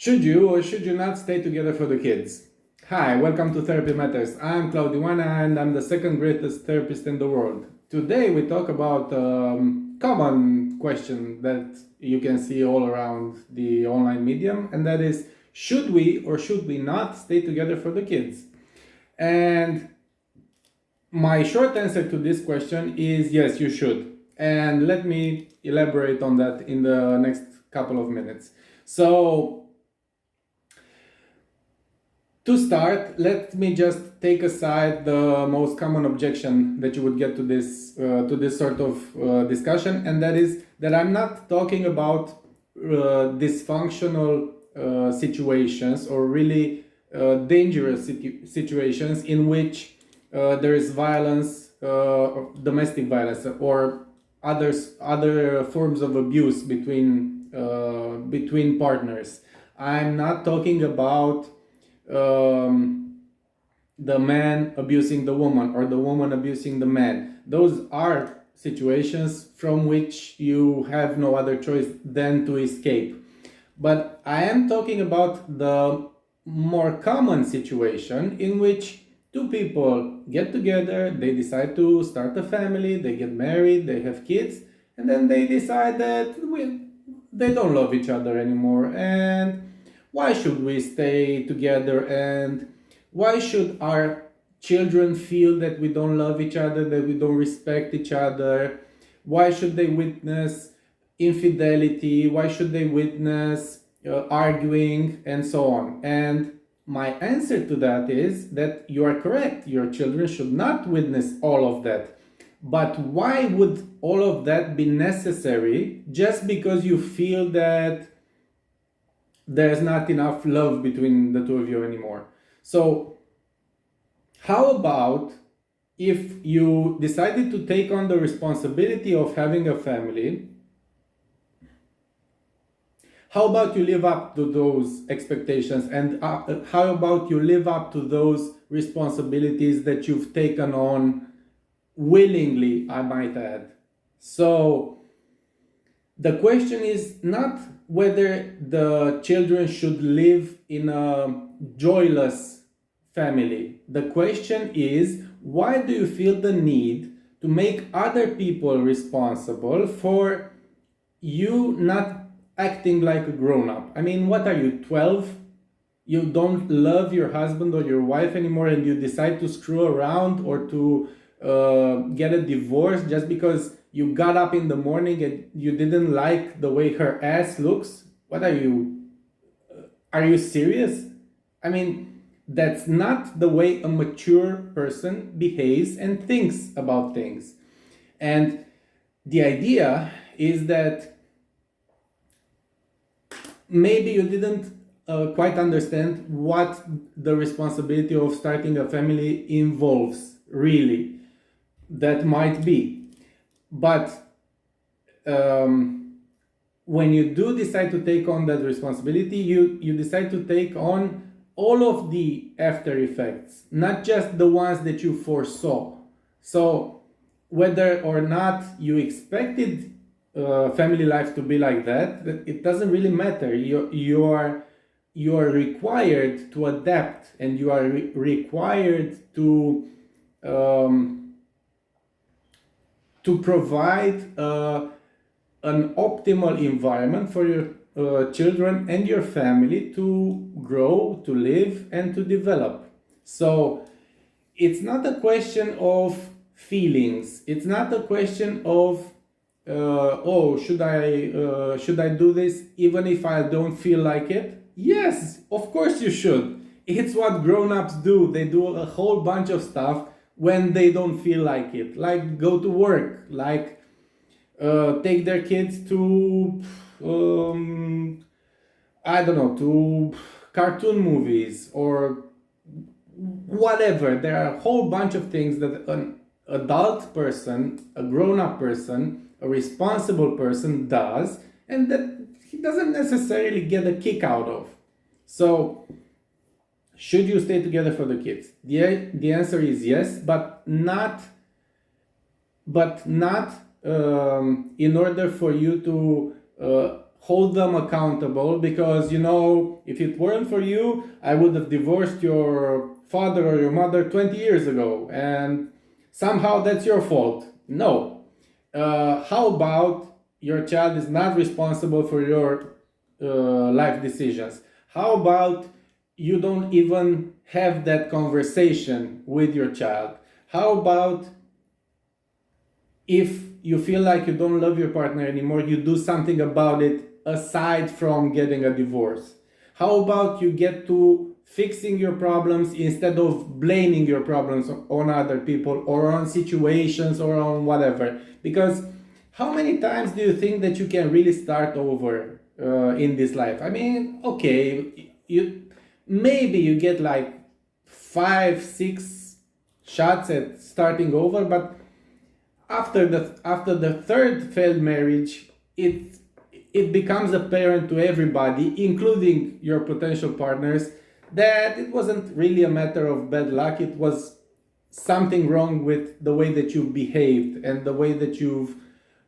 Should you or should you not stay together for the kids? Hi, welcome to Therapy Matters. I'm Claudiu Manea and I'm the second greatest therapist in the world. Today we talk about a common question that you can see all around the online medium, and that is, should we or should we not stay together for the kids? And my short answer to this question is yes, you should. And let me elaborate on that in the next couple of minutes. So, to start, let me just take aside the most common objection that you would get to this sort of discussion, and that is that I'm not talking about dysfunctional situations or really dangerous situations in which there is violence, domestic violence, or other forms of abuse between partners. I'm not talking about the man abusing the woman or the woman abusing the man. Those are situations from which you have no other choice than to escape. But I am talking about the more common situation in which two people get together, they decide to start a family, they get married, they have kids, and then they decide that they don't love each other anymore, and why should we stay together, and why should our children feel that we don't love each other, that we don't respect each other? Why should they witness infidelity? Why should they witness arguing and so on? And my answer to that is that you are correct. Your children should not witness all of that. But why would all of that be necessary just because you feel that there's not enough love between the two of you anymore? So how about if you decided to take on the responsibility of having a family? How about you live up to those expectations, and how about you live up to those responsibilities that you've taken on willingly, I might add. So the question is not whether the children should live in a joyless family. The question is, why do you feel the need to make other people responsible for you not acting like a grown-up? I mean, what are you, 12? You don't love your husband or your wife anymore, and you decide to screw around or to get a divorce just because you got up in the morning and you didn't like the way her ass looks? What are you? Are you serious? I mean, that's not the way a mature person behaves and thinks about things. And the idea is that maybe you didn't quite understand what the responsibility of starting a family involves, really. That might be. But when you do decide to take on that responsibility, you decide to take on all of the after effects, not just the ones that you foresaw. So whether or not you expected family life to be like that, it doesn't really matter. You are required to adapt, and you are required to provide an optimal environment for your children and your family to grow, to live, and to develop. So it's not a question of feelings. It's not a question of should I do this even if I don't feel like it? Yes, of course you should. It's what grown-ups do. They do a whole bunch of stuff when they don't feel like it, like go to work, like take their kids to I don't know, to cartoon movies or whatever. There are a whole bunch of things that an adult person, a grown-up person, a responsible person does, and that he doesn't necessarily get a kick out of. So should you stay together for the kids? The answer is yes, but not in order for you to hold them accountable, because, if it weren't for you, I would have divorced your father or your mother 20 years ago, and somehow that's your fault. No. How about your child is not responsible for your life decisions? How about you don't even have that conversation with your child? How about if you feel like you don't love your partner anymore, you do something about it aside from getting a divorce? How about you get to fixing your problems instead of blaming your problems on other people or on situations or on whatever? Because how many times do you think that you can really start over in this life? I mean, okay, maybe you get like 5, 6 shots at starting over, but after the third failed marriage, it becomes apparent to everybody, including your potential partners, that it wasn't really a matter of bad luck. It was something wrong with the way that you've behaved and the way that you've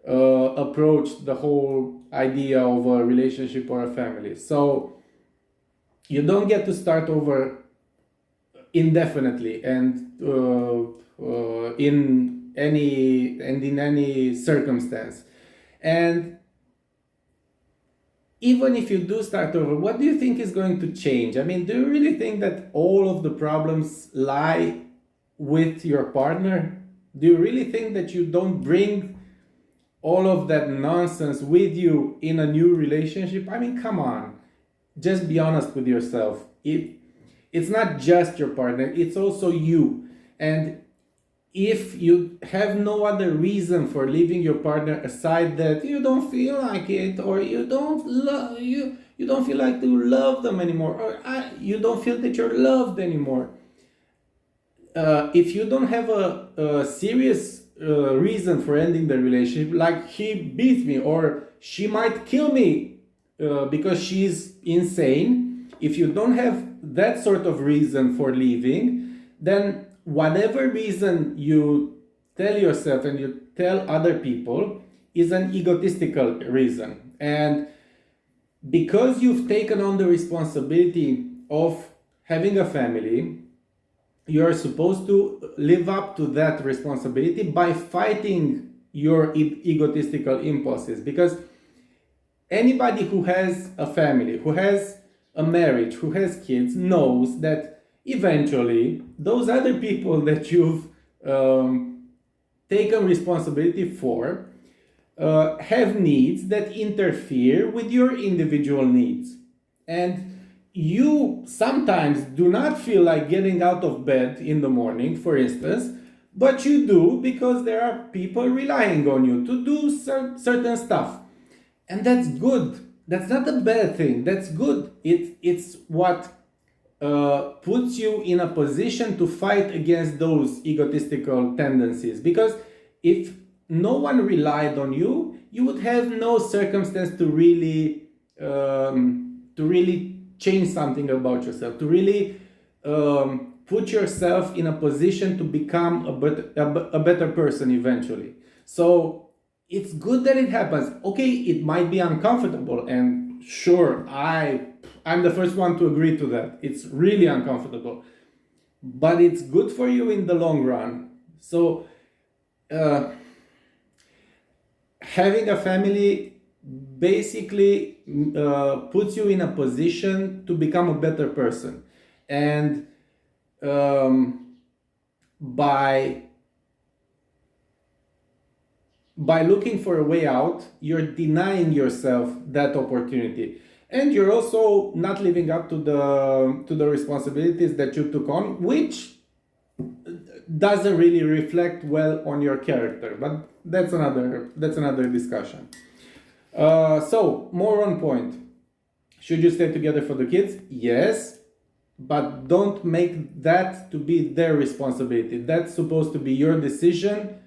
approached the whole idea of a relationship or a family. So you don't get to start over indefinitely and in any circumstance. And even if you do start over, what do you think is going to change? I mean, do you really think that all of the problems lie with your partner? Do you really think that you don't bring all of that nonsense with you in a new relationship? I mean, come on. Just be honest with yourself. It's not just your partner, it's also you. And if you have no other reason for leaving your partner aside that you don't feel like it, or you don't love you don't feel like to love them anymore, or you don't feel that you're loved anymore, if you don't have a serious reason for ending the relationship, like he beats me or she might kill me because she's insane, if you don't have that sort of reason for leaving, then whatever reason you tell yourself and you tell other people is an egotistical reason. And because you've taken on the responsibility of having a family, you're supposed to live up to that responsibility by fighting your egotistical impulses. Because anybody who has a family, who has a marriage, who has kids, knows that eventually those other people that you've taken responsibility for have needs that interfere with your individual needs. And you sometimes do not feel like getting out of bed in the morning, for instance, but you do because there are people relying on you to do certain stuff. And that's good. That's not a bad thing. That's good. It's what puts you in a position to fight against those egotistical tendencies. Because if no one relied on you, you would have no circumstance to really change something about yourself, to really put yourself in a position to become a better person eventually. So it's good that it happens. Okay, it might be uncomfortable, and sure, I'm the first one to agree to that. It's really uncomfortable, but it's good for you in the long run. So having a family basically puts you in a position to become a better person. And by looking for a way out, you're denying yourself that opportunity. And you're also not living up to the responsibilities that you took on, which doesn't really reflect well on your character. But that's another discussion. So more on point. Should you stay together for the kids? Yes, but don't make that to be their responsibility. That's supposed to be your decision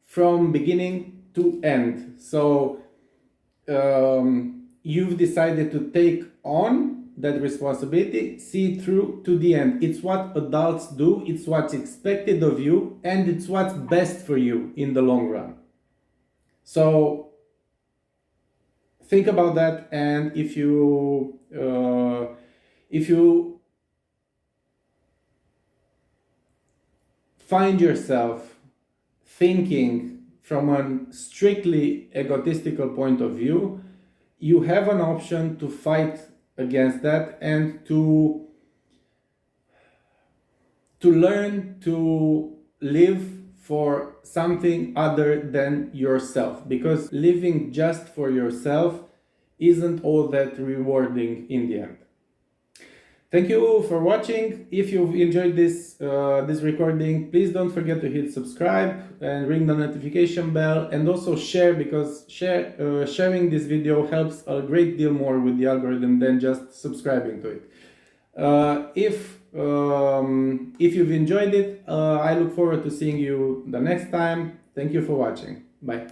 from beginning to end. So you've decided to take on that responsibility, see it through to the end. It's what adults do, it's what's expected of you, and it's what's best for you in the long run. So think about that, and if you find yourself thinking from a strictly egotistical point of view, you have an option to fight against that and to learn to live for something other than yourself, because living just for yourself isn't all that rewarding in the end. Thank you for watching. If you've enjoyed this recording, please don't forget to hit subscribe and ring the notification bell, and also share, because sharing this video helps a great deal more with the algorithm than just subscribing to it. If you've enjoyed it, I look forward to seeing you the next time. Thank you for watching. Bye.